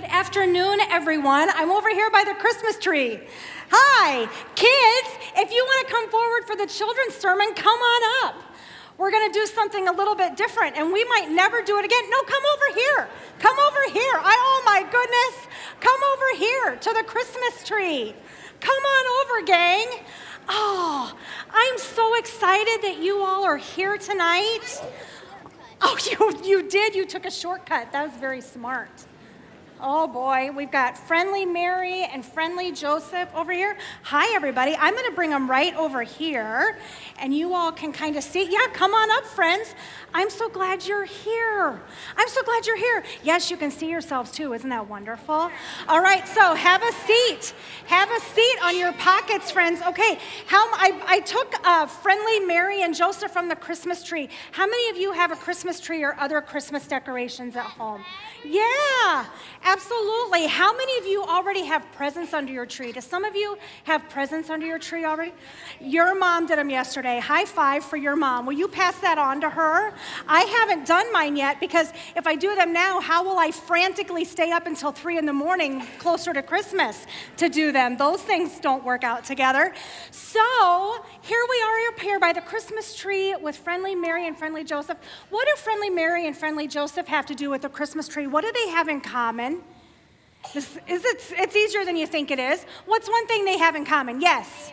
Good afternoon, everyone. I'm over here by the Christmas tree. Hi, kids, if you want to come forward for the children's sermon, come on up. We're going to do something a little bit different, and we might never do it again. No, come over here. Come over here. Oh, my goodness. Come over here to the Christmas tree. Come on over, gang. Oh, I'm so excited that you all are here tonight. Oh, you did? You took a shortcut. That was very smart. Oh boy, we've got Friendly Mary and Friendly Joseph over here. Hi, everybody. I'm going to bring them right over here, and you all can kind of see. Yeah, come on up, friends. I'm so glad you're here. I'm so glad you're here. Yes, you can see yourselves too. Isn't that wonderful? All right, so have a seat. Have a seat on your pockets, friends. Okay, I took Friendly Mary and Joseph from the Christmas tree. How many of you have a Christmas tree or other Christmas decorations at home? Yeah, absolutely. How many of you already have presents under your tree? Do some of you have presents under your tree already? Your mom did them yesterday. High five for your mom. Will you pass that on to her? I haven't done mine yet because if I do them now, how will I frantically stay up until 3 a.m. closer to Christmas to do them? Those things don't work out together. So here we are up here by the Christmas tree with Friendly Mary and Friendly Joseph. What do Friendly Mary and Friendly Joseph have to do with the Christmas tree? What do they have in common? It's easier than you think it is. What's one thing they have in common? Yes.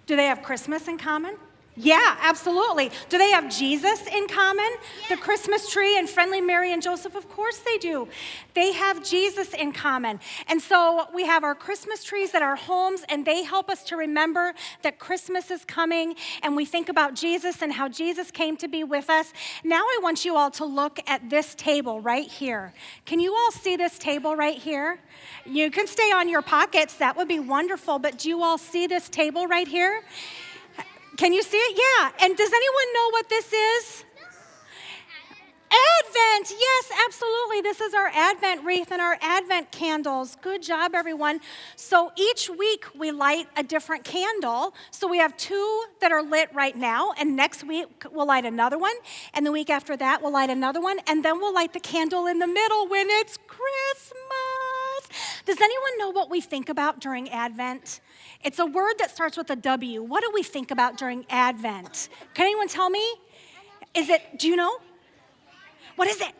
Do they have Christmas in common? Yeah, absolutely. Do they have Jesus in common? The Christmas tree and Friendly Mary and Joseph? Of course they do. They have Jesus in common. And so we have our Christmas trees at our homes, and they help us to remember that Christmas is coming, and we think about Jesus and how Jesus came to be with us. Now I want you all to look at this table right here. Can you all see this table right here? You can stay on your pockets. That would be wonderful. But do you all see this table right here? Can you see it? Yeah. And does anyone know what this is? Advent. Yes, absolutely. This is our Advent wreath and our Advent candles. Good job, everyone. So each week we light a different candle. So we have 2 that are lit right now, and next week we'll light another one, and the week after that we'll light another one, and then we'll light the candle in the middle when it's Christmas. Does anyone know what we think about during Advent? It's a word that starts with a W. What do we think about during Advent? Can anyone tell me? Do you know? What is it?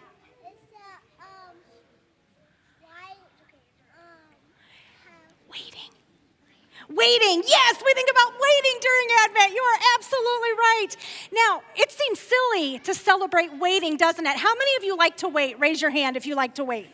Waiting. Yes, we think about waiting during Advent. You are absolutely right. Now, it seems silly to celebrate waiting, doesn't it? How many of you like to wait? Raise your hand if you like to wait.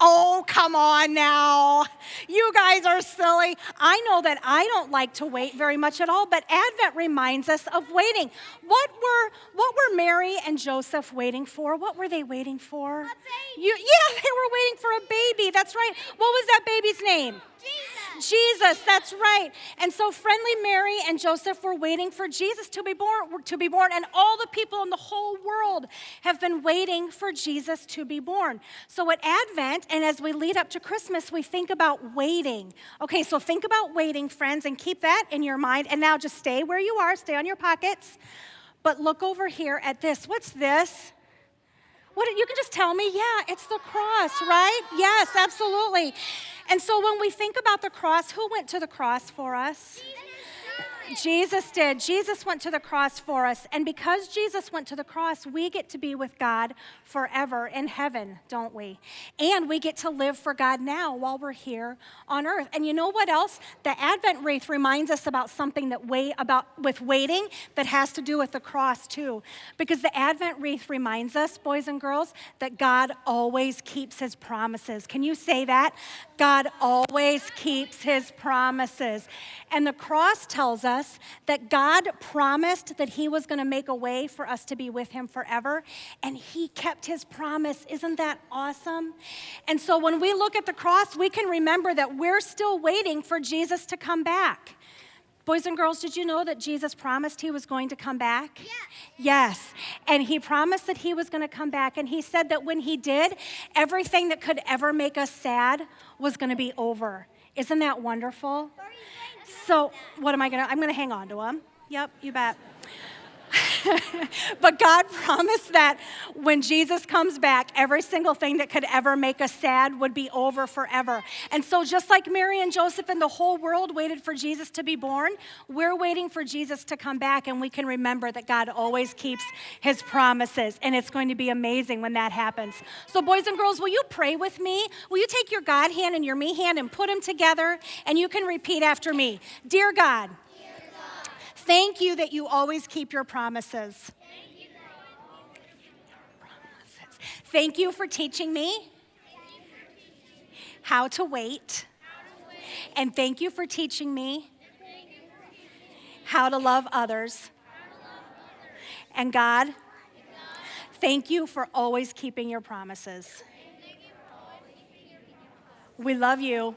Oh, come on now. You guys are silly. I know that I don't like to wait very much at all, but Advent reminds us of waiting. What were Mary and Joseph waiting for? What were they waiting for? A baby. Yeah, they were waiting for a baby. That's right. What was that baby's name? Jesus, that's right. And so Friendly Mary and Joseph were waiting for Jesus to be born, and all the people in the whole world have been waiting for Jesus to be born. So at Advent, and as we lead up to Christmas, we think about waiting. Okay, so think about waiting, friends, and keep that in your mind. And now just stay where you are, stay on your pockets. But look over here at this. What's this? You can just tell me, yeah, it's the cross, right? Yes, absolutely. And so when we think about the cross, who went to the cross for us? Jesus did. Jesus went to the cross for us. And because Jesus went to the cross, we get to be with God forever in heaven, don't we? And we get to live for God now while we're here on earth. And you know what else? The Advent wreath reminds us about something with waiting that has to do with the cross too. Because the Advent wreath reminds us, boys and girls, that God always keeps his promises. Can you say that? God always keeps his promises. And the cross tells us that God promised that he was going to make a way for us to be with him forever, and he kept his promise. Isn't that awesome? And so when we look at the cross, we can remember that we're still waiting for Jesus to come back. Boys and girls, did you know that Jesus promised he was going to come back? Yes. And he promised that he was going to come back. And he said that when he did, everything that could ever make us sad was going to be over. Isn't that wonderful? So what am I going to, I'm going to hang on to them. Yep, you bet. But God promised that when Jesus comes back, every single thing that could ever make us sad would be over forever. And so just like Mary and Joseph and the whole world waited for Jesus to be born, we're waiting for Jesus to come back, and we can remember that God always keeps his promises, and it's going to be amazing when that happens. So boys and girls, will you pray with me? Will you take your God hand and your me hand and put them together, and you can repeat after me. Dear God, thank you that you always keep your promises. Thank you for teaching me how to wait. And thank you for teaching me how to love others. And God, thank you for always keeping your promises. We love you.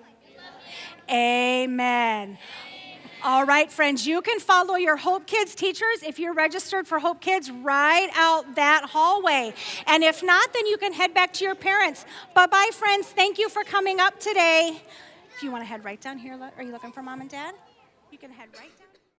Amen. All right, friends, you can follow your Hope Kids teachers if you're registered for Hope Kids right out that hallway. And if not, then you can head back to your parents. Bye-bye, friends. Thank you for coming up today. If you want to head right down here, are you looking for Mom and Dad? You can head right down.